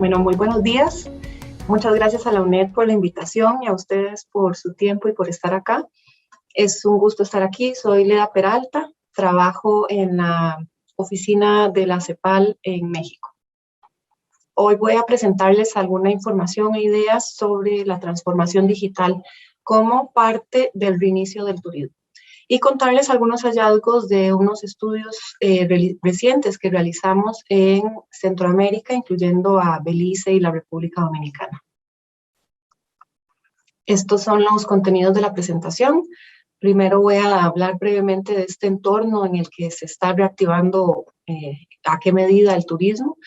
Bueno, muy buenos días. Muchas gracias a la UNED por la invitación y a ustedes por su tiempo y por estar acá. Es un gusto estar aquí. Soy Leda Peralta, trabajo en la oficina de la CEPAL en México. Hoy voy a presentarles alguna información e ideas sobre la transformación digital como parte del reinicio del turismo y contarles algunos hallazgos de unos estudios recientes que realizamos en Centroamérica, incluyendo a Belice y la República Dominicana. Estos son los contenidos de la presentación. Primero voy a hablar brevemente de este entorno en el que se está reactivando a qué medida el turismo.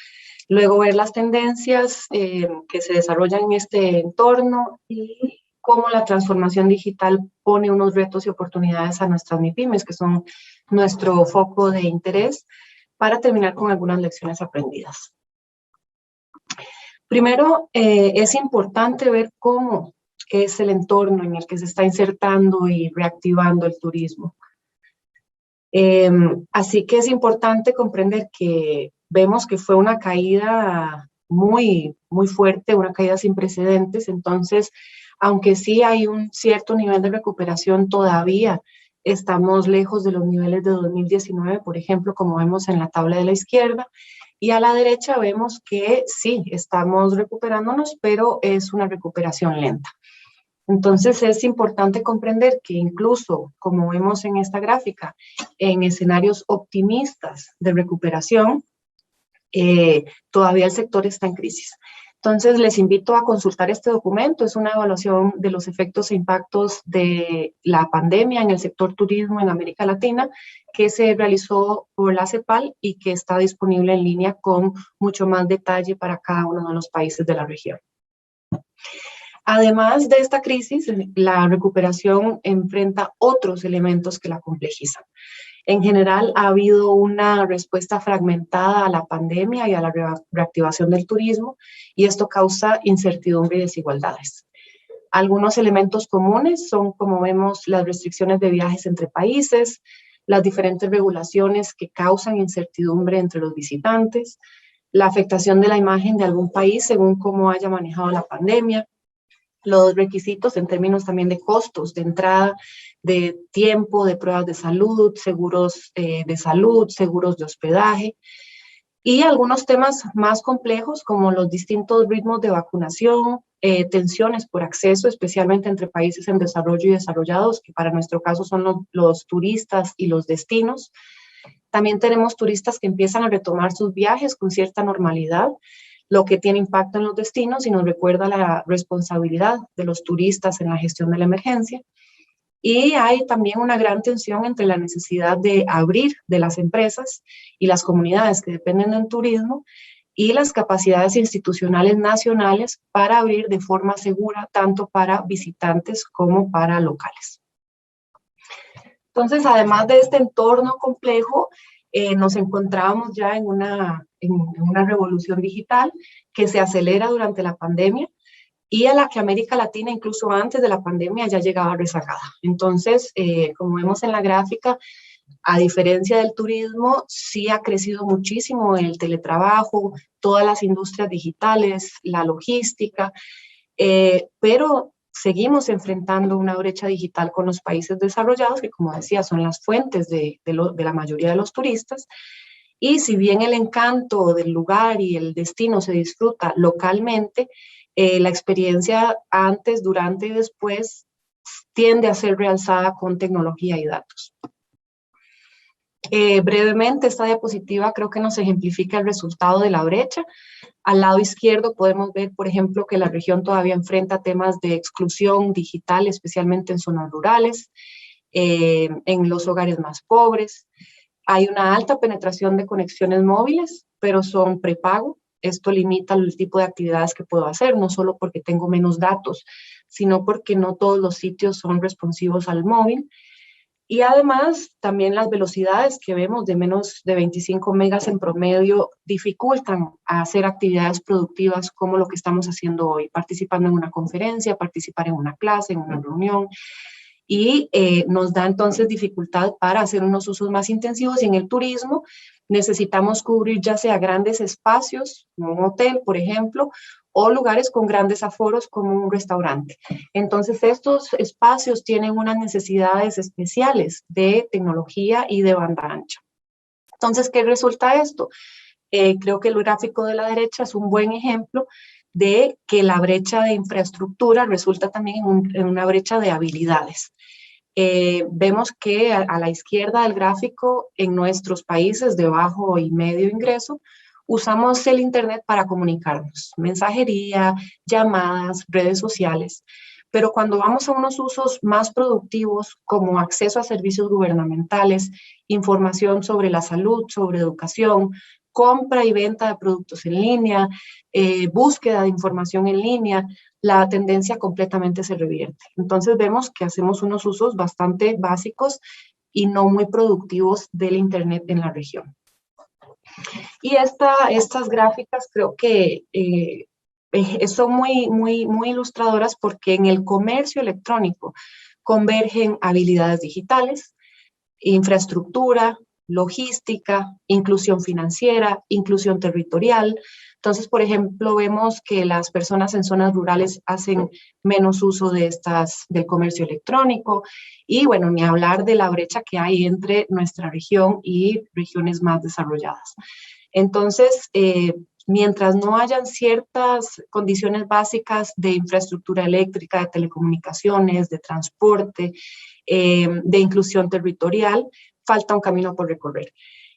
Luego ver las tendencias que se desarrollan en este entorno y cómo la transformación digital pone unos retos y oportunidades a nuestras MIPYMES, que son nuestro foco de interés, para terminar con algunas lecciones aprendidas. Primero, es importante ver cómo es el entorno en el que se está insertando y reactivando el turismo. Así que es importante comprender que vemos que fue una caída muy fuerte, una caída sin precedentes. Entonces, aunque sí hay un cierto nivel de recuperación, todavía estamos lejos de los niveles de 2019, por ejemplo, como vemos en la tabla de la izquierda. Y a la derecha vemos que sí, estamos recuperándonos, pero es una recuperación lenta. Entonces es importante comprender que incluso, como vemos en esta gráfica, en escenarios optimistas de recuperación, todavía el sector está en crisis. Entonces les invito a consultar este documento. Es una evaluación de los efectos e impactos de la pandemia en el sector turismo en América Latina, que se realizó por la CEPAL y que está disponible en línea con mucho más detalle para cada uno de los países de la región. Además de esta crisis, la recuperación enfrenta otros elementos que la complejizan. En general, ha habido una respuesta fragmentada a la pandemia y a la reactivación del turismo, y esto causa incertidumbre y desigualdades. Algunos elementos comunes son, como vemos, las restricciones de viajes entre países, las diferentes regulaciones que causan incertidumbre entre los visitantes, la afectación de la imagen de algún país según cómo haya manejado la pandemia, los requisitos en términos también de costos de entrada, de tiempo, de pruebas de salud, seguros de salud, seguros de hospedaje, y algunos temas más complejos como los distintos ritmos de vacunación, tensiones por acceso, especialmente entre países en desarrollo y desarrollados, que para nuestro caso son los turistas y los destinos. También tenemos turistas que empiezan a retomar sus viajes con cierta normalidad, lo que tiene impacto en los destinos y nos recuerda la responsabilidad de los turistas en la gestión de la emergencia. Y hay también una gran tensión entre la necesidad de abrir de las empresas y las comunidades que dependen del turismo y las capacidades institucionales nacionales para abrir de forma segura tanto para visitantes como para locales. Entonces, además de este entorno complejo, nos encontrábamos ya en una revolución digital que se acelera durante la pandemia y a la que América Latina, incluso antes de la pandemia, ya llegaba rezagada. Entonces, como vemos en la gráfica, a diferencia del turismo, sí ha crecido muchísimo el teletrabajo, todas las industrias digitales, la logística, pero seguimos enfrentando una brecha digital con los países desarrollados, que como decía, son las fuentes de la mayoría de los turistas. Y si bien el encanto del lugar y el destino se disfruta localmente, la experiencia antes, durante y después tiende a ser realzada con tecnología y datos. Brevemente, esta diapositiva creo que nos ejemplifica el resultado de la brecha. Al lado izquierdo podemos ver, por ejemplo, que la región todavía enfrenta temas de exclusión digital, especialmente en zonas rurales, en los hogares más pobres. Hay una alta penetración de conexiones móviles, pero son prepago. Esto limita el tipo de actividades que puedo hacer, no solo porque tengo menos datos, sino porque no todos los sitios son responsivos al móvil. Y además, también las velocidades que vemos de menos de 25 megas en promedio dificultan hacer actividades productivas como lo que estamos haciendo hoy, participando en una conferencia, participar en una clase, en una reunión. y nos da entonces dificultad para hacer unos usos más intensivos. Y en el turismo necesitamos cubrir ya sea grandes espacios, como un hotel, por ejemplo, o lugares con grandes aforos como un restaurante. Entonces, estos espacios tienen unas necesidades especiales de tecnología y de banda ancha. Entonces, ¿qué resulta esto? Creo que el gráfico de la derecha es un buen ejemplo de que la brecha de infraestructura resulta también en una brecha de habilidades. Vemos que a la izquierda del gráfico, en nuestros países de bajo y medio ingreso, usamos el Internet para comunicarnos, mensajería, llamadas, redes sociales. Pero cuando vamos a unos usos más productivos, como acceso a servicios gubernamentales, información sobre la salud, sobre educación, compra y venta de productos en línea, búsqueda de información en línea, la tendencia completamente se revierte. Entonces vemos que hacemos unos usos bastante básicos y no muy productivos del Internet en la región. Y estas gráficas creo que son muy ilustradoras porque en el comercio electrónico convergen habilidades digitales, infraestructura, logística, inclusión financiera, inclusión territorial. Entonces, por ejemplo, vemos que las personas en zonas rurales hacen menos uso del comercio electrónico y, bueno, ni hablar de la brecha que hay entre nuestra región y regiones más desarrolladas. Entonces, mientras no hayan ciertas condiciones básicas de infraestructura eléctrica, de telecomunicaciones, de transporte, de inclusión territorial, falta un camino por recorrer.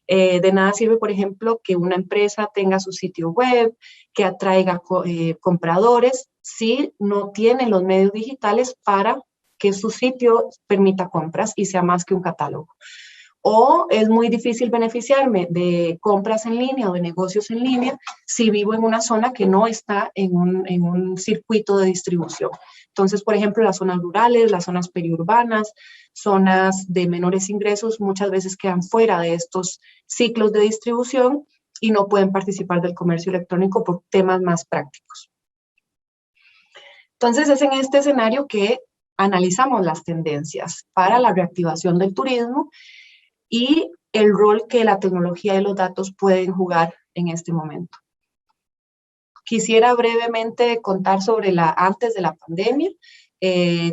De nada sirve, por ejemplo, que una empresa tenga su sitio web, que atraiga compradores, si no tiene los medios digitales para que su sitio permita compras y sea más que un catálogo. O es muy difícil beneficiarme de compras en línea o de negocios en línea si vivo en una zona que no está en un circuito de distribución. Entonces, por ejemplo, las zonas rurales, las zonas periurbanas, zonas de menores ingresos, muchas veces quedan fuera de estos ciclos de distribución y no pueden participar del comercio electrónico por temas más prácticos. Entonces, es en este escenario que analizamos las tendencias para la reactivación del turismo y el rol que la tecnología y los datos pueden jugar en este momento. Quisiera brevemente contar sobre antes de la pandemia.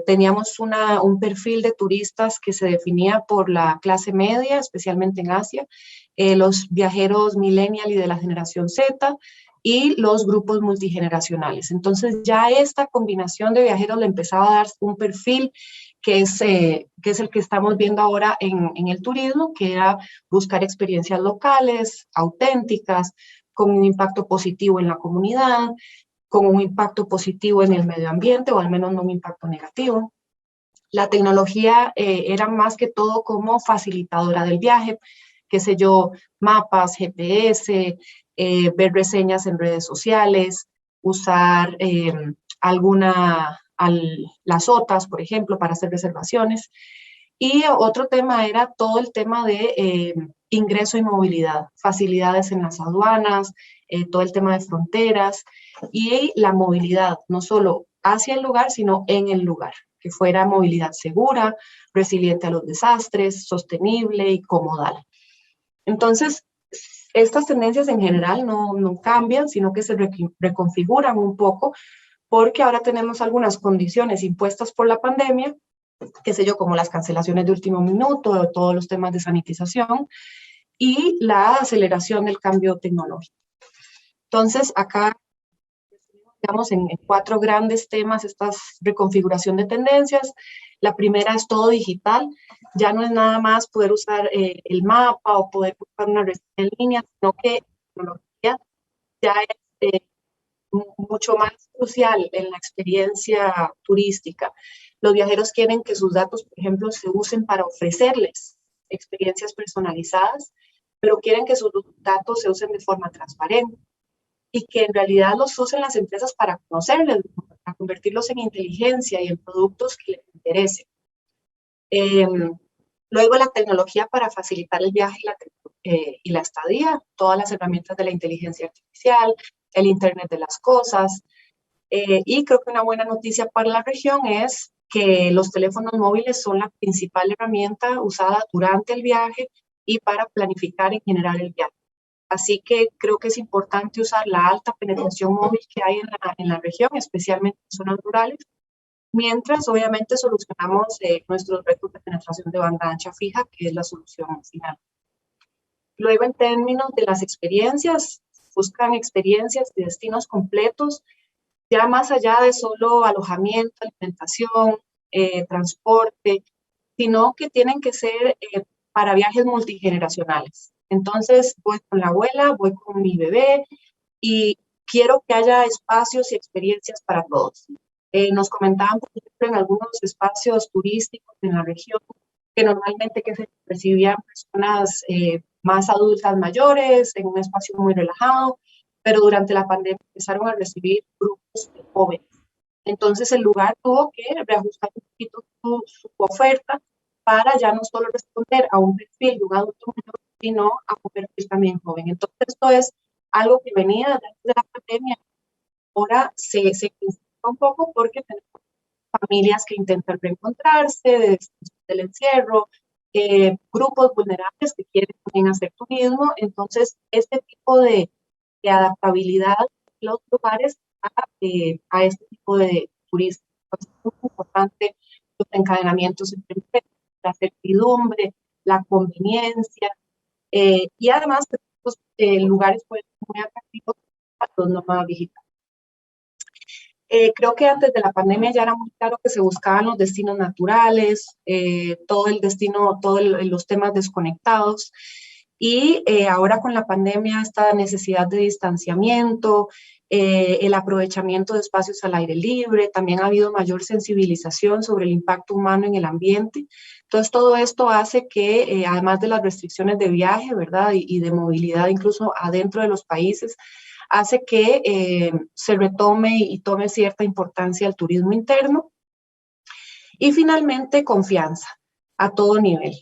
Teníamos un perfil de turistas que se definía por la clase media, especialmente en Asia, los viajeros millennial y de la generación Z, y los grupos multigeneracionales. Entonces ya esta combinación de viajeros le empezaba a dar un perfil que es el que estamos viendo ahora en el turismo, que era buscar experiencias locales, auténticas, con un impacto positivo en la comunidad, con un impacto positivo en el medio ambiente, o al menos no un impacto negativo. La tecnología era más que todo como facilitadora del viaje, qué sé yo, mapas, GPS, ver reseñas en redes sociales, usar las OTAs, por ejemplo, para hacer reservaciones. Y otro tema era todo el tema de ingreso y movilidad, facilidades en las aduanas, todo el tema de fronteras y la movilidad, no solo hacia el lugar, sino en el lugar, que fuera movilidad segura, resiliente a los desastres, sostenible y comodal. Entonces, estas tendencias en general no cambian, sino que se reconfiguran un poco, porque ahora tenemos algunas condiciones impuestas por la pandemia, qué sé yo, como las cancelaciones de último minuto, todos los temas de sanitización y la aceleración del cambio tecnológico. Entonces, acá digamos en 4 grandes temas esta reconfiguración de tendencias. La primera es todo digital, ya no es nada más poder usar el mapa o poder buscar una reseña en línea, sino que la tecnología ya es mucho más crucial en la experiencia turística. Los viajeros quieren que sus datos, por ejemplo, se usen para ofrecerles experiencias personalizadas, pero quieren que sus datos se usen de forma transparente y que en realidad los usen las empresas para conocerles, para convertirlos en inteligencia y en productos que les interesen. Luego la tecnología para facilitar el viaje y la estadía, todas las herramientas de la inteligencia artificial, el Internet de las cosas. Y creo que una buena noticia para la región es que los teléfonos móviles son la principal herramienta usada durante el viaje y para planificar en general el viaje. Así que creo que es importante usar la alta penetración móvil que hay en la región, especialmente en zonas rurales, mientras obviamente solucionamos nuestros retos de penetración de banda ancha fija, que es la solución final. Luego, en términos de las experiencias, buscan experiencias y destinos completos, ya más allá de solo alojamiento, alimentación, transporte, sino que tienen que ser para viajes multigeneracionales. Entonces, voy con la abuela, voy con mi bebé y quiero que haya espacios y experiencias para todos. Nos comentaban, por ejemplo, en algunos espacios turísticos en la región, que normalmente que se recibían personas más adultas mayores, en un espacio muy relajado, pero durante la pandemia empezaron a recibir grupos de jóvenes. Entonces el lugar tuvo que reajustar un poquito su oferta para ya no solo responder a un perfil de un adulto mayor, sino a un perfil también joven. Entonces esto es algo que venía desde la pandemia, ahora se intensifica un poco porque tenemos familias que intentan reencontrarse desde el encierro, grupos vulnerables que quieren también hacer turismo. Entonces, este tipo de adaptabilidad de los lugares a este tipo de turismo. Es muy importante los encadenamientos entre empresas, la certidumbre, la conveniencia, y además estos lugares pueden ser muy atractivos para los nómadas digitales. Creo que antes de la pandemia ya era muy claro que se buscaban los destinos naturales, todo el destino, todos los temas desconectados. Y ahora con la pandemia, esta necesidad de distanciamiento, el aprovechamiento de espacios al aire libre, también ha habido mayor sensibilización sobre el impacto humano en el ambiente. Entonces, todo esto hace que, además de las restricciones de viaje, ¿verdad? Y de movilidad incluso adentro de los países, hace que se retome y tome cierta importancia el turismo interno. Y finalmente, confianza a todo nivel.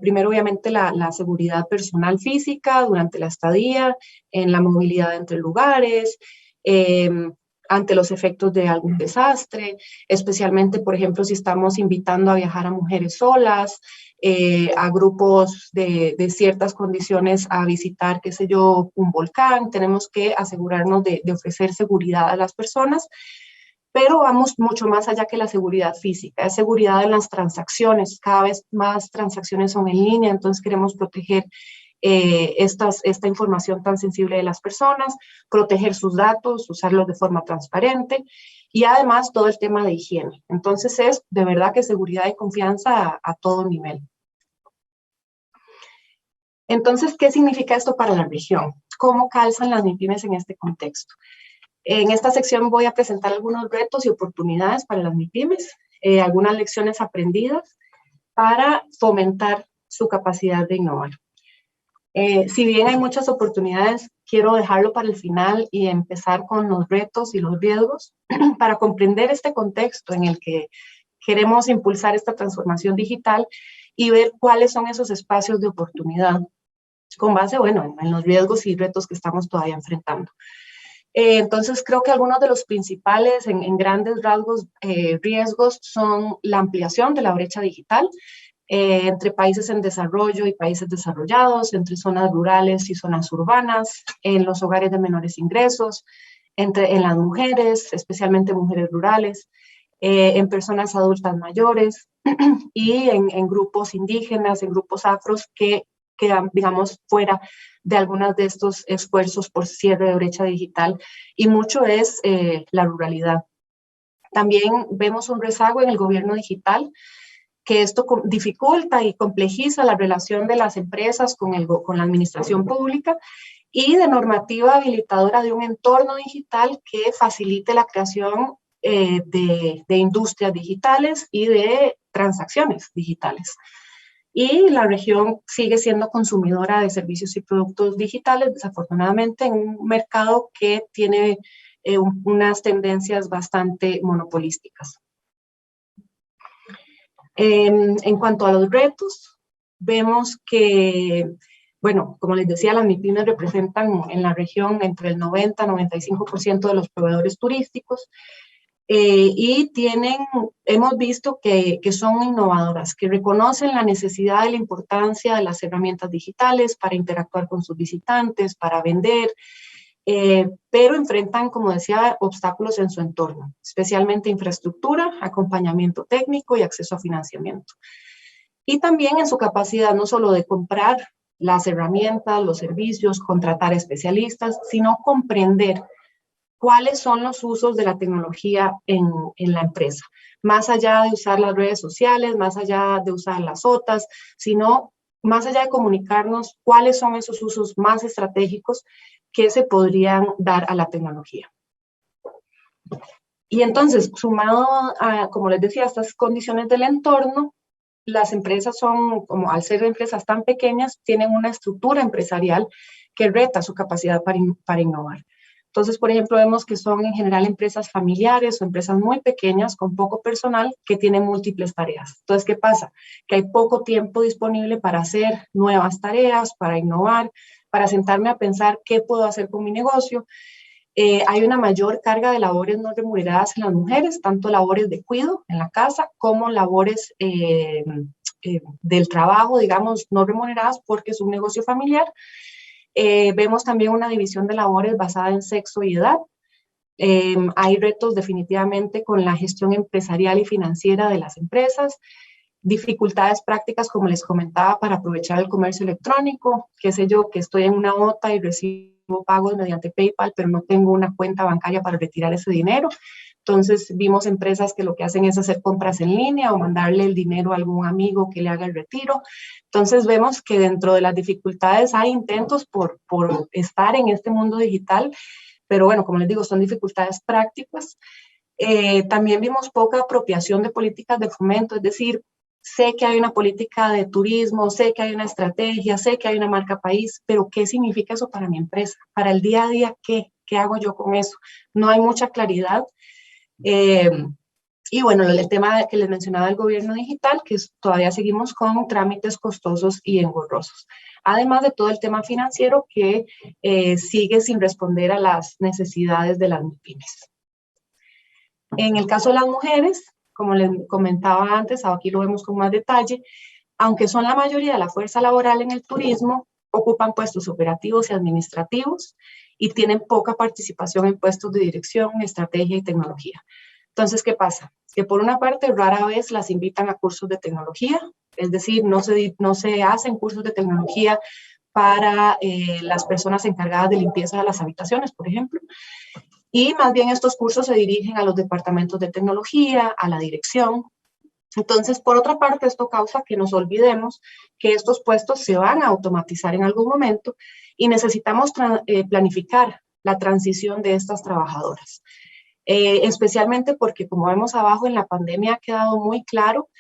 Primero, obviamente, la seguridad personal física durante la estadía, en la movilidad entre lugares, ante los efectos de algún desastre, especialmente, por ejemplo, si estamos invitando a viajar a mujeres solas, a grupos de ciertas condiciones a visitar, qué sé yo, un volcán. Tenemos que asegurarnos de ofrecer seguridad a las personas, pero vamos mucho más allá que la seguridad física, es seguridad en las transacciones. Cada vez más transacciones son en línea, entonces queremos proteger esta información tan sensible de las personas, proteger sus datos, usarlos de forma transparente y además todo el tema de higiene. Entonces es de verdad que seguridad y confianza a todo nivel. Entonces, ¿qué significa esto para la región? ¿Cómo calzan las MIPYMES en este contexto? En esta sección voy a presentar algunos retos y oportunidades para las MIPYMES, algunas lecciones aprendidas para fomentar su capacidad de innovar. Si bien hay muchas oportunidades, quiero dejarlo para el final y empezar con los retos y los riesgos para comprender este contexto en el que queremos impulsar esta transformación digital y ver cuáles son esos espacios de oportunidad con base, bueno, en los riesgos y retos que estamos todavía enfrentando. Entonces, creo que algunos de los principales, en grandes rasgos, riesgos son la ampliación de la brecha digital entre países en desarrollo y países desarrollados, entre zonas rurales y zonas urbanas, en los hogares de menores ingresos, en las mujeres, especialmente mujeres rurales, en personas adultas mayores y en grupos indígenas, en grupos afros que quedan, digamos, fuera de algunos de estos esfuerzos por cierre de brecha digital, y mucho es la ruralidad. También vemos un rezago en el gobierno digital, que esto dificulta y complejiza la relación de las empresas con la administración pública, y de normativa habilitadora de un entorno digital que facilite la creación de industrias digitales y de transacciones digitales. Y la región sigue siendo consumidora de servicios y productos digitales, desafortunadamente, en un mercado que tiene unas tendencias bastante monopolísticas. En cuanto a los retos, vemos que, bueno, como les decía, las MIPYMES representan en la región entre el 90 y 95% de los proveedores turísticos. y hemos visto que son innovadoras, que reconocen la necesidad y la importancia de las herramientas digitales para interactuar con sus visitantes, para vender, pero enfrentan, como decía, obstáculos en su entorno, especialmente infraestructura, acompañamiento técnico y acceso a financiamiento. Y también en su capacidad no solo de comprar las herramientas, los servicios, contratar especialistas, sino comprender cuáles son los usos de la tecnología en la empresa. Más allá de usar las redes sociales, más allá de usar las OTAs, sino más allá de comunicarnos cuáles son esos usos más estratégicos que se podrían dar a la tecnología. Y entonces, sumado a, como les decía, estas condiciones del entorno, las empresas son, como al ser empresas tan pequeñas, tienen una estructura empresarial que reta su capacidad para innovar. Entonces, por ejemplo, vemos que son en general empresas familiares o empresas muy pequeñas con poco personal que tienen múltiples tareas. Entonces, ¿qué pasa? Que hay poco tiempo disponible para hacer nuevas tareas, para innovar, para sentarme a pensar qué puedo hacer con mi negocio. Hay una mayor carga de labores no remuneradas en las mujeres, tanto labores de cuidado en la casa como labores del trabajo, digamos, no remuneradas porque es un negocio familiar. Vemos también una división de labores basada en sexo y edad. Hay retos definitivamente con la gestión empresarial y financiera de las empresas, dificultades prácticas, como les comentaba, para aprovechar el comercio electrónico, qué sé yo, que estoy en una OTA y recibo pagos mediante PayPal, pero no tengo una cuenta bancaria para retirar ese dinero. Entonces vimos empresas que lo que hacen es hacer compras en línea o mandarle el dinero a algún amigo que le haga el retiro. Entonces vemos que dentro de las dificultades hay intentos por estar en este mundo digital, pero bueno, como les digo, son dificultades prácticas. También vimos poca apropiación de políticas de fomento, es decir, sé que hay una política de turismo, sé que hay una estrategia, sé que hay una marca país, pero ¿qué significa eso para mi empresa? Para el día a día, ¿qué hago yo con eso? No hay mucha claridad. Y bueno, el tema que les mencionaba del gobierno digital, que todavía seguimos con trámites costosos y engorrosos. Además de todo el tema financiero que sigue sin responder a las necesidades de las MIPYMES. En el caso de las mujeres, como les comentaba antes, aquí lo vemos con más detalle, aunque son la mayoría de la fuerza laboral en el turismo, ocupan puestos operativos y administrativos y tienen poca participación en puestos de dirección, estrategia y tecnología. Entonces, ¿qué pasa? Que por una parte rara vez las invitan a cursos de tecnología, es decir, no se hacen cursos de tecnología para las personas encargadas de limpieza de las habitaciones, por ejemplo. Y más bien estos cursos se dirigen a los departamentos de tecnología, a la dirección. Entonces, por otra parte, esto causa que nos olvidemos que estos puestos se van a automatizar en algún momento y necesitamos planificar la transición de estas trabajadoras. Especialmente porque, como vemos abajo, en la pandemia ha quedado muy claro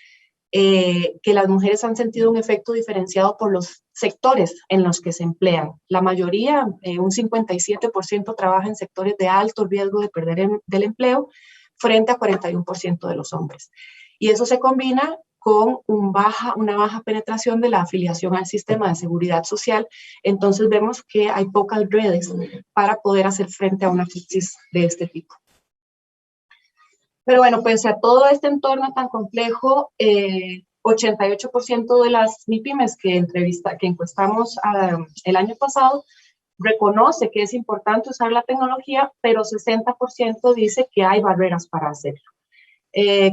que las mujeres han sentido un efecto diferenciado por los sectores en los que se emplean. La mayoría, un 57%, trabaja en sectores de alto riesgo de perder del empleo, frente a 41% de los hombres. Y eso se combina con una baja penetración de la afiliación al sistema de seguridad social. Entonces vemos que hay pocas redes para poder hacer frente a una crisis de este tipo. Pero bueno, pese a todo este entorno tan complejo, 88% de las MIPYMES que encuestamos el año pasado reconoce que es importante usar la tecnología, pero 60% dice que hay barreras para hacerlo.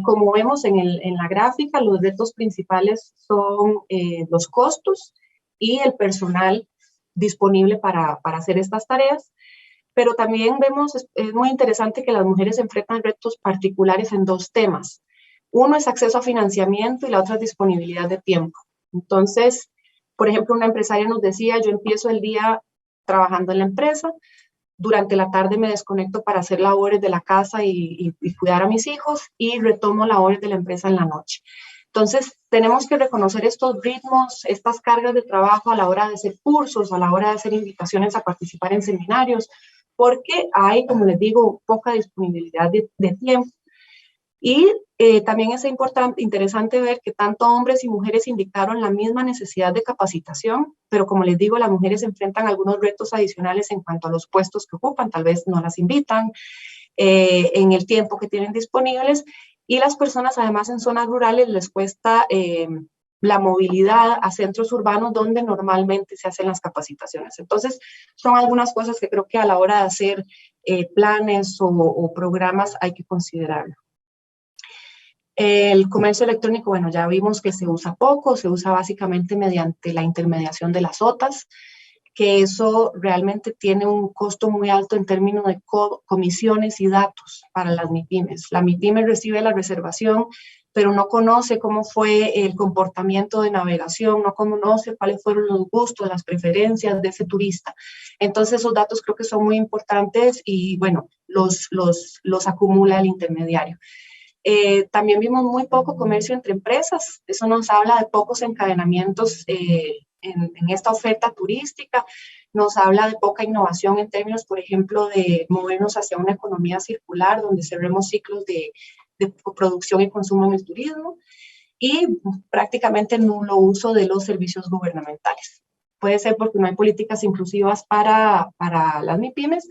Como vemos en la gráfica, los retos principales son los costos y el personal disponible para hacer estas tareas. Pero también vemos, es muy interesante que las mujeres enfrentan retos particulares en dos temas. Uno es acceso a financiamiento y la otra es disponibilidad de tiempo. Entonces, por ejemplo, una empresaria nos decía, yo empiezo el día trabajando en la empresa, durante la tarde me desconecto para hacer labores de la casa y cuidar a mis hijos y retomo labores de la empresa en la noche. Entonces, tenemos que reconocer estos ritmos, estas cargas de trabajo a la hora de hacer cursos, a la hora de hacer invitaciones a participar en seminarios, porque hay, como les digo, poca disponibilidad de tiempo. Y también es interesante ver que tanto hombres y mujeres indicaron la misma necesidad de capacitación, pero como les digo, las mujeres enfrentan algunos retos adicionales en cuanto a los puestos que ocupan, tal vez no las invitan, en el tiempo que tienen disponibles, y las personas además en zonas rurales les cuesta la movilidad a centros urbanos donde normalmente se hacen las capacitaciones. Entonces, son algunas cosas que creo que a la hora de hacer planes o programas hay que considerarlo. El comercio electrónico, bueno, ya vimos que se usa poco, se usa básicamente mediante la intermediación de las OTAs, que eso realmente tiene un costo muy alto en términos de comisiones y datos para las MIPYMES. La MIPYME recibe la reservación, pero no conoce cómo fue el comportamiento de navegación, no conoce cuáles fueron los gustos, las preferencias de ese turista. Entonces, esos datos creo que son muy importantes y, bueno, los acumula el intermediario. También vimos muy poco comercio entre empresas, eso nos habla de pocos encadenamientos en esta oferta turística, nos habla de poca innovación en términos, por ejemplo, de movernos hacia una economía circular donde cerremos ciclos de producción y consumo en el turismo, y prácticamente nulo uso de los servicios gubernamentales. Puede ser porque no hay políticas inclusivas para las MIPYMES,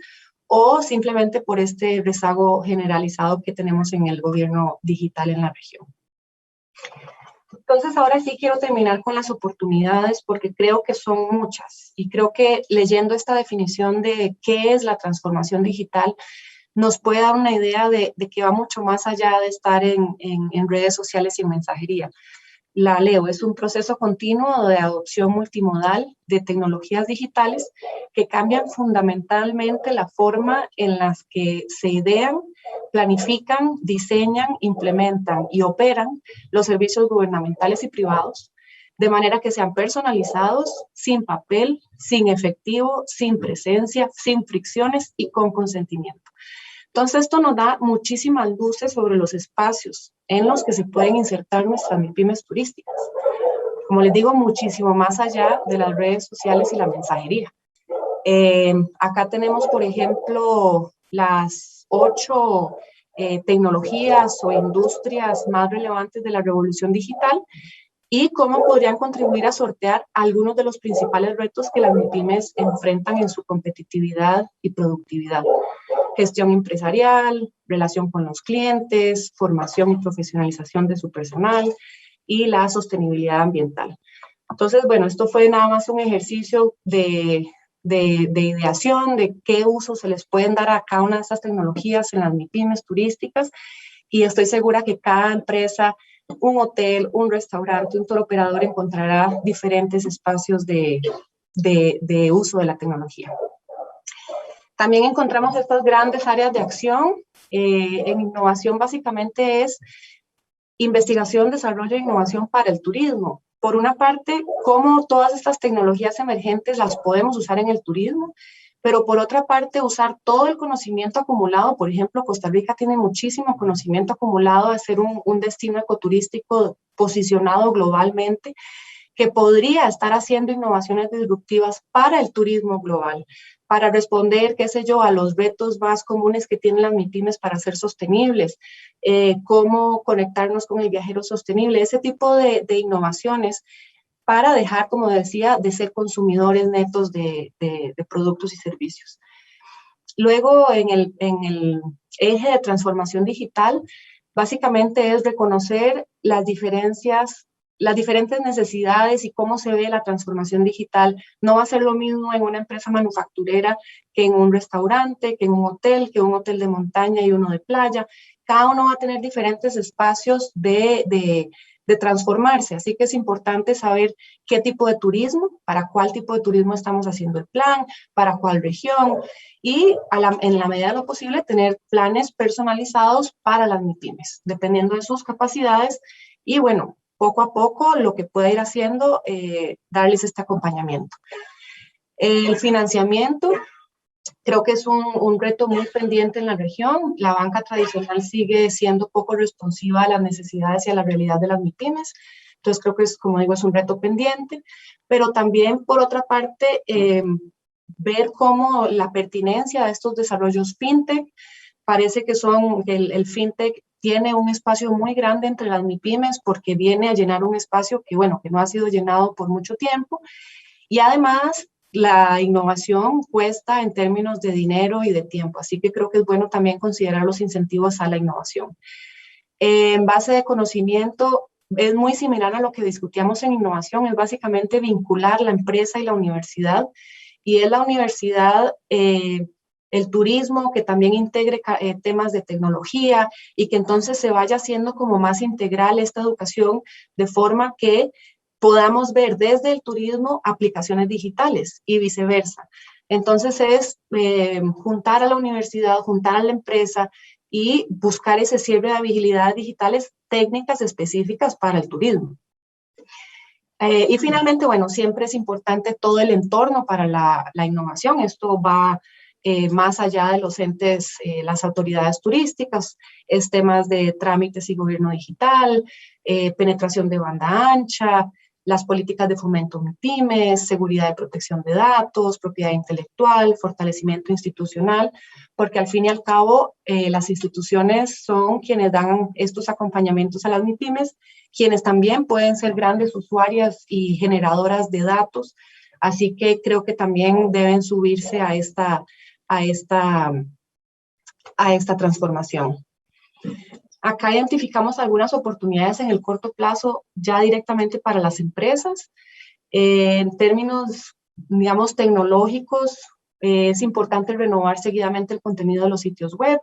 o simplemente por este rezago generalizado que tenemos en el gobierno digital en la región. Entonces, ahora sí quiero terminar con las oportunidades, porque creo que son muchas, y creo que leyendo esta definición de qué es la transformación digital, nos puede dar una idea de que va mucho más allá de estar en redes sociales y en mensajería. La leo, es un proceso continuo de adopción multimodal de tecnologías digitales que cambian fundamentalmente la forma en las que se idean, planifican, diseñan, implementan y operan los servicios gubernamentales y privados, de manera que sean personalizados, sin papel, sin efectivo, sin presencia, sin fricciones y con consentimiento. Entonces, esto nos da muchísimas luces sobre los espacios en los que se pueden insertar nuestras MIPYMES turísticas. Como les digo, muchísimo más allá de las redes sociales y la mensajería. Acá tenemos, por ejemplo, las 8 tecnologías o industrias más relevantes de la revolución digital y cómo podrían contribuir a sortear algunos de los principales retos que las MIPYMES enfrentan en su competitividad y productividad. Gestión empresarial, relación con los clientes, formación y profesionalización de su personal y la sostenibilidad ambiental. Entonces, bueno, esto fue nada más un ejercicio de ideación de qué usos se les pueden dar a cada una de estas tecnologías en las MIPYMES turísticas, y estoy segura que cada empresa, un hotel, un restaurante, un tour operador encontrará diferentes espacios de uso de la tecnología. También encontramos estas grandes áreas de acción. En innovación básicamente es investigación, desarrollo e innovación para el turismo. Por una parte, cómo todas estas tecnologías emergentes las podemos usar en el turismo, pero por otra parte, usar todo el conocimiento acumulado. Por ejemplo, Costa Rica tiene muchísimo conocimiento acumulado de ser un destino ecoturístico posicionado globalmente, que podría estar haciendo innovaciones disruptivas para el turismo global, para responder, qué sé yo, a los retos más comunes que tienen las MIPYMES para ser sostenibles, cómo conectarnos con el viajero sostenible, ese tipo de innovaciones para dejar, como decía, de ser consumidores netos de productos y servicios. Luego, en el eje de transformación digital, básicamente es reconocer las diferentes necesidades y cómo se ve la transformación digital. No va a ser lo mismo en una empresa manufacturera que en un restaurante, que en un hotel de montaña y uno de playa. Cada uno va a tener diferentes espacios de transformarse, así que es importante saber qué tipo de turismo, para cuál tipo de turismo estamos haciendo el plan, para cuál región, y en la medida de lo posible tener planes personalizados para las MIPYMES, dependiendo de sus capacidades, y bueno, poco a poco lo que pueda ir haciendo, darles este acompañamiento. El financiamiento, creo que es un reto muy pendiente en la región. La banca tradicional sigue siendo poco responsiva a las necesidades y a la realidad de las MIPYMES. Entonces creo que es, como digo, es un reto pendiente, pero también por otra parte, ver cómo la pertinencia de estos desarrollos fintech, parece que el fintech tiene un espacio muy grande entre las MIPYMES porque viene a llenar un espacio que, bueno, que no ha sido llenado por mucho tiempo, y además la innovación cuesta en términos de dinero y de tiempo, así que creo que es bueno también considerar los incentivos a la innovación. En base de conocimiento, es muy similar a lo que discutíamos en innovación, es básicamente vincular la empresa y la universidad, y es la universidad, el turismo, que también integre temas de tecnología y que entonces se vaya haciendo como más integral esta educación, de forma que podamos ver desde el turismo aplicaciones digitales y viceversa. Entonces es juntar a la universidad, juntar a la empresa y buscar ese cierre de habilidades digitales técnicas específicas para el turismo. Y finalmente, bueno, siempre es importante todo el entorno para la innovación. Esto va más allá de los entes, las autoridades turísticas, es temas de trámites y gobierno digital, penetración de banda ancha, las políticas de fomento MIPYMES, seguridad y protección de datos, propiedad intelectual, fortalecimiento institucional, porque al fin y al cabo las instituciones son quienes dan estos acompañamientos a las MIPYMES, quienes también pueden ser grandes usuarias y generadoras de datos, así que creo que también deben subirse a esta transformación. Acá identificamos algunas oportunidades en el corto plazo ya directamente para las empresas. En términos, digamos, tecnológicos, es importante renovar seguidamente el contenido de los sitios web,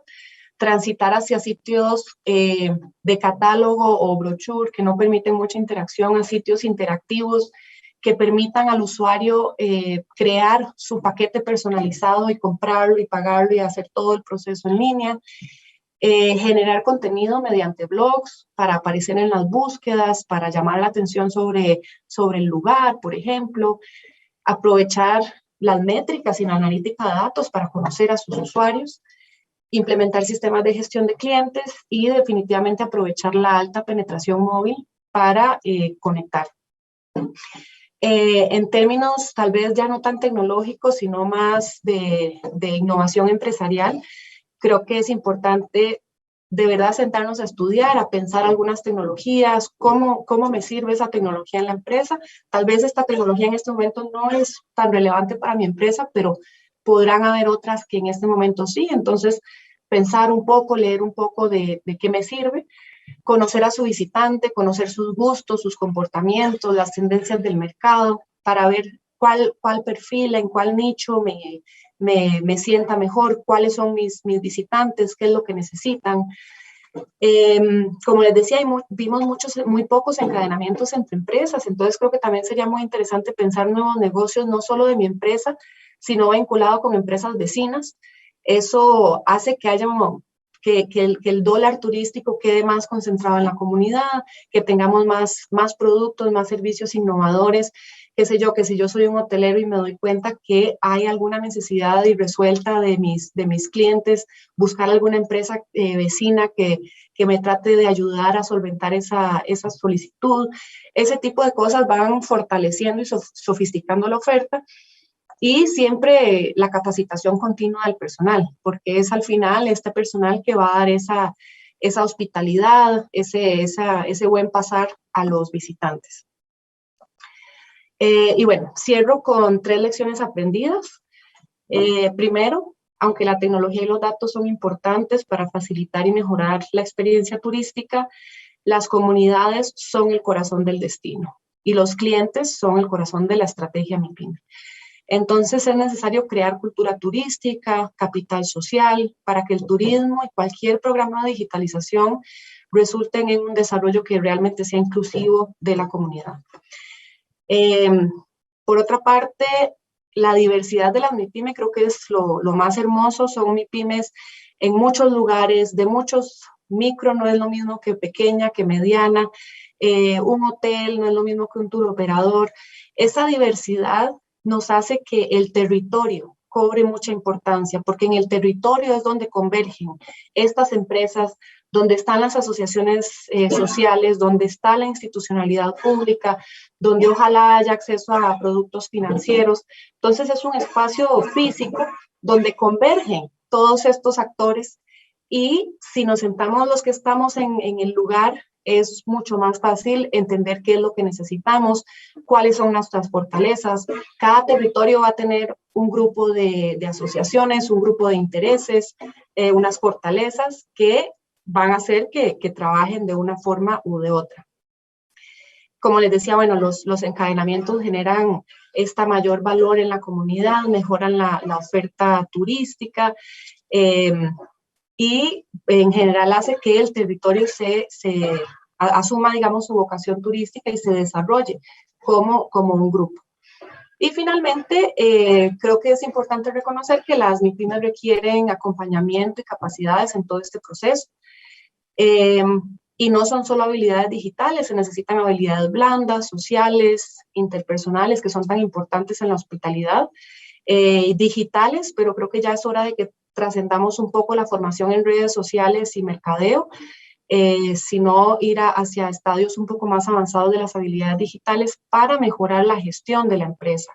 transitar hacia sitios de catálogo o brochure que no permiten mucha interacción, a sitios interactivos que permitan al usuario crear su paquete personalizado y comprarlo y pagarlo y hacer todo el proceso en línea. Generar contenido mediante blogs para aparecer en las búsquedas, para llamar la atención sobre el lugar, por ejemplo. Aprovechar las métricas y la analítica de datos para conocer a sus usuarios. Implementar sistemas de gestión de clientes y definitivamente aprovechar la alta penetración móvil para conectar. En términos tal vez ya no tan tecnológicos, sino más de innovación empresarial, creo que es importante de verdad sentarnos a estudiar, a pensar algunas tecnologías, cómo me sirve esa tecnología en la empresa. Tal vez esta tecnología en este momento no es tan relevante para mi empresa, pero podrán haber otras que en este momento sí. Entonces, pensar un poco, leer un poco de qué me sirve, conocer a su visitante, conocer sus gustos, sus comportamientos, las tendencias del mercado, para ver cuál perfil, en cuál nicho me sienta mejor, cuáles son mis visitantes, qué es lo que necesitan. Como les decía, vimos muy pocos encadenamientos entre empresas, entonces creo que también sería muy interesante pensar nuevos negocios, no solo de mi empresa, sino vinculado con empresas vecinas. Eso hace que haya que el dólar turístico quede más concentrado en la comunidad, que tengamos más productos, más servicios innovadores, qué sé yo, que si yo soy un hotelero y me doy cuenta que hay alguna necesidad irresuelta de mis clientes, buscar alguna empresa vecina que me trate de ayudar a solventar esa solicitud. Ese tipo de cosas van fortaleciendo y sofisticando la oferta. Y siempre la capacitación continua del personal, porque es al final este personal que va a dar esa hospitalidad, ese buen pasar a los visitantes. Y bueno, cierro con 3 lecciones aprendidas. Primero, aunque la tecnología y los datos son importantes para facilitar y mejorar la experiencia turística, las comunidades son el corazón del destino y los clientes son el corazón de la estrategia MIPYME. Entonces es necesario crear cultura turística, capital social, para que el turismo y cualquier programa de digitalización resulten en un desarrollo que realmente sea inclusivo de la comunidad. Por otra parte, la diversidad de las MIPYME creo que es lo más hermoso. Son MIPYMEs en muchos lugares, de muchos micro, no es lo mismo que pequeña, que mediana. Un hotel no es lo mismo que un tour operador. Esa diversidad nos hace que el territorio cobre mucha importancia, porque en el territorio es donde convergen estas empresas, donde están las asociaciones sociales, donde está la institucionalidad pública, donde ojalá haya acceso a productos financieros. Entonces es un espacio físico donde convergen todos estos actores, y si nos sentamos los que estamos en el lugar es mucho más fácil entender qué es lo que necesitamos, cuáles son nuestras fortalezas. Cada territorio va a tener un grupo de asociaciones, un grupo de intereses, unas fortalezas que van a hacer que trabajen de una forma u de otra. Como les decía, bueno, los encadenamientos generan esta mayor valor en la comunidad, mejoran la oferta turística, y en general hace que el territorio se asuma, digamos, su vocación turística y se desarrolle como un grupo. Y finalmente, creo que es importante reconocer que las MIPYMES requieren acompañamiento y capacidades en todo este proceso. Y no son solo habilidades digitales, se necesitan habilidades blandas, sociales, interpersonales, que son tan importantes en la hospitalidad, digitales, pero creo que ya es hora de que trascendamos un poco la formación en redes sociales y mercadeo, sino ir hacia estadios un poco más avanzados de las habilidades digitales para mejorar la gestión de la empresa,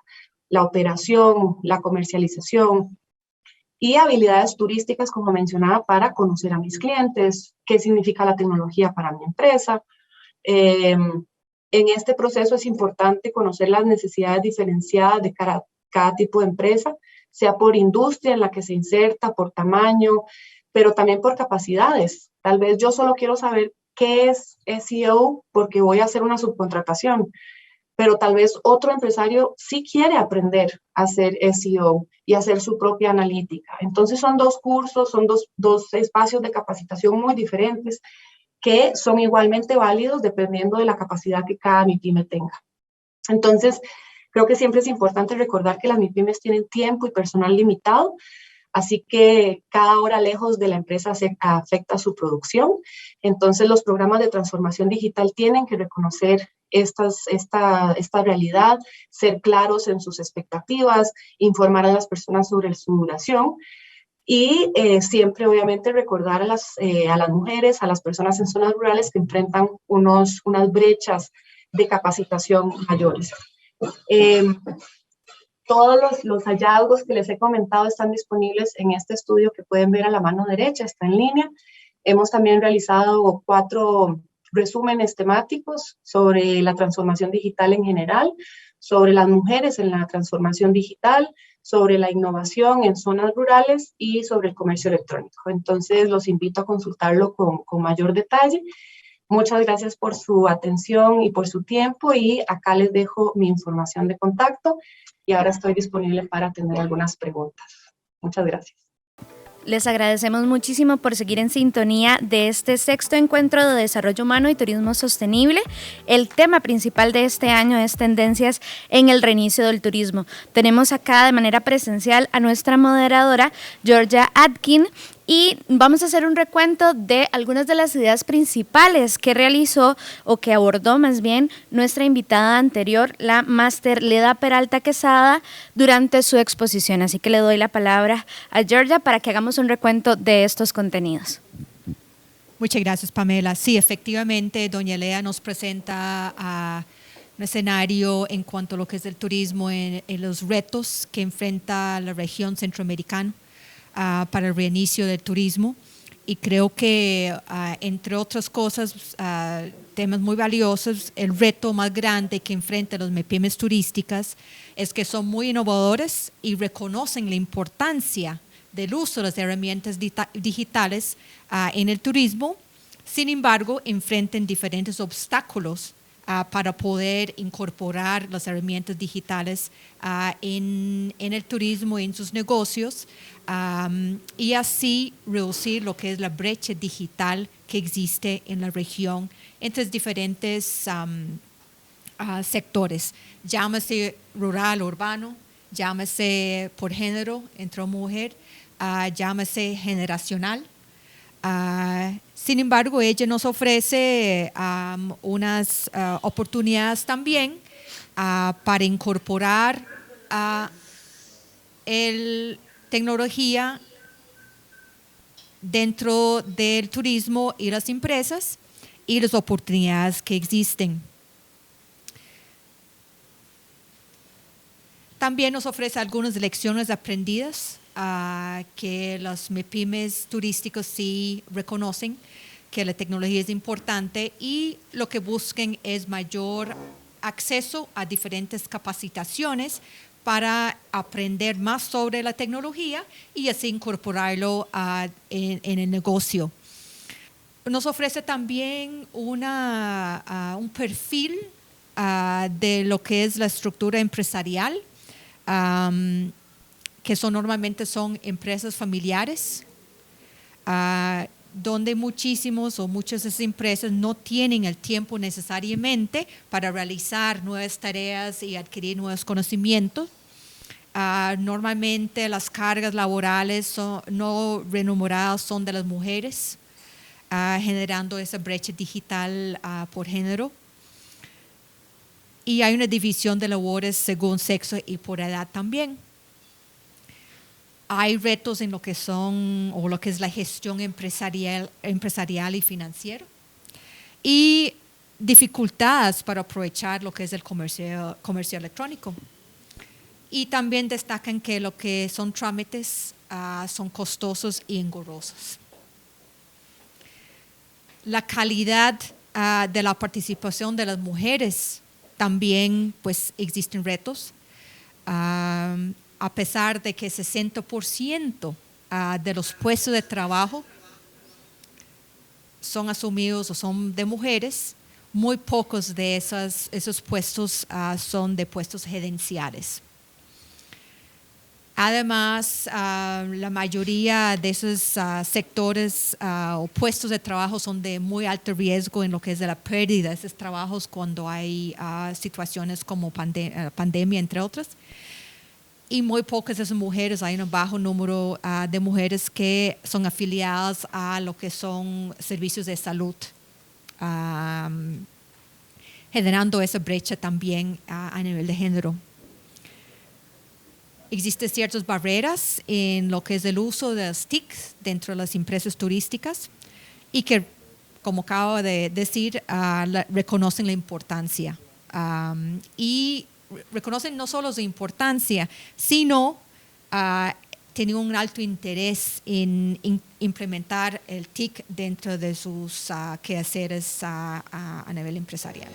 la operación, la comercialización y habilidades turísticas, como mencionaba, para conocer a mis clientes, qué significa la tecnología para mi empresa. En este proceso es importante conocer las necesidades diferenciadas de cada tipo de empresa, sea por industria en la que se inserta, por tamaño, pero también por capacidades. Tal vez yo solo quiero saber qué es SEO porque voy a hacer una subcontratación, pero tal vez otro empresario sí quiere aprender a hacer SEO y hacer su propia analítica. Entonces son dos cursos, son dos espacios de capacitación muy diferentes que son igualmente válidos dependiendo de la capacidad que cada MIPYME tenga. Entonces, creo que siempre es importante recordar que las MIPYMES tienen tiempo y personal limitado, así que cada hora lejos de la empresa afecta su producción. Entonces, los programas de transformación digital tienen que reconocer esta realidad, ser claros en sus expectativas, informar a las personas sobre su duración y siempre, obviamente, recordar a las mujeres, a las personas en zonas rurales que enfrentan unas brechas de capacitación mayores. Todos los hallazgos que les he comentado están disponibles en este estudio que pueden ver a la mano derecha, está en línea. Hemos también realizado 4 resúmenes temáticos sobre la transformación digital en general, sobre las mujeres en la transformación digital, sobre la innovación en zonas rurales y sobre el comercio electrónico. Entonces, los invito a consultarlo con mayor detalle. Muchas gracias por su atención y por su tiempo y acá les dejo mi información de contacto y ahora estoy disponible para atender algunas preguntas. Muchas gracias. Les agradecemos muchísimo por seguir en sintonía de este 6º Encuentro de Desarrollo Humano y Turismo Sostenible. El tema principal de este año es tendencias en el reinicio del turismo. Tenemos acá de manera presencial a nuestra moderadora, Georgia Atkin, y vamos a hacer un recuento de algunas de las ideas principales que realizó o que abordó más bien nuestra invitada anterior, la máster Leda Peralta Quesada, durante su exposición. Así que le doy la palabra a Georgia para que hagamos un recuento de estos contenidos. Muchas gracias, Pamela. Sí, efectivamente, doña Lea nos presenta un escenario en cuanto a lo que es el turismo, en los retos que enfrenta la región centroamericana para el reinicio del turismo, y creo que entre otras cosas, temas muy valiosos, el reto más grande que enfrentan las MIPYMES turísticas es que son muy innovadores y reconocen la importancia del uso de las herramientas digitales en el turismo. Sin embargo, enfrentan diferentes obstáculos para poder incorporar las herramientas digitales en el turismo y en sus negocios, y así reducir lo que es la brecha digital que existe en la región entre diferentes sectores, llámese rural, urbano, llámese por género, entre hombre y mujer, llámese generacional. Sin embargo, ella nos ofrece unas oportunidades también para incorporar el tecnología dentro del turismo y las empresas y las oportunidades que existen. También nos ofrece algunas lecciones aprendidas que los MIPYMES turísticos sí reconocen, que la tecnología es importante y lo que busquen es mayor acceso a diferentes capacitaciones para aprender más sobre la tecnología y así incorporarlo en el negocio. Nos ofrece también un perfil de lo que es la estructura empresarial, que normalmente son empresas familiares, donde muchas de esas empresas no tienen el tiempo necesariamente para realizar nuevas tareas y adquirir nuevos conocimientos. Normalmente las cargas laborales no remuneradas son de las mujeres, generando esa brecha digital por género. Y hay una división de labores según sexo y por edad también. Hay retos en lo que es la gestión empresarial y financiera. Y dificultades para aprovechar lo que es el comercio electrónico. Y también destacan que lo que son trámites son costosos y engorrosos. La calidad de la participación de las mujeres también pues existen retos. A pesar de que 60% de los puestos de trabajo son asumidos o son de mujeres, muy pocos de esos puestos son de puestos gerenciales. Además, la mayoría de esos sectores o puestos de trabajo son de muy alto riesgo en lo que es de la pérdida de esos trabajos cuando hay situaciones como pandemia, entre otras. Y muy pocas de esas mujeres, hay un bajo número de mujeres que son afiliadas a lo que son servicios de salud, generando esa brecha también a nivel de género. Existen ciertas barreras en lo que es el uso de las TIC dentro de las empresas turísticas y que, como acabo de decir, reconocen la importancia y reconocen no solo su importancia, sino tienen un alto interés en implementar el TIC dentro de sus quehaceres a nivel empresarial.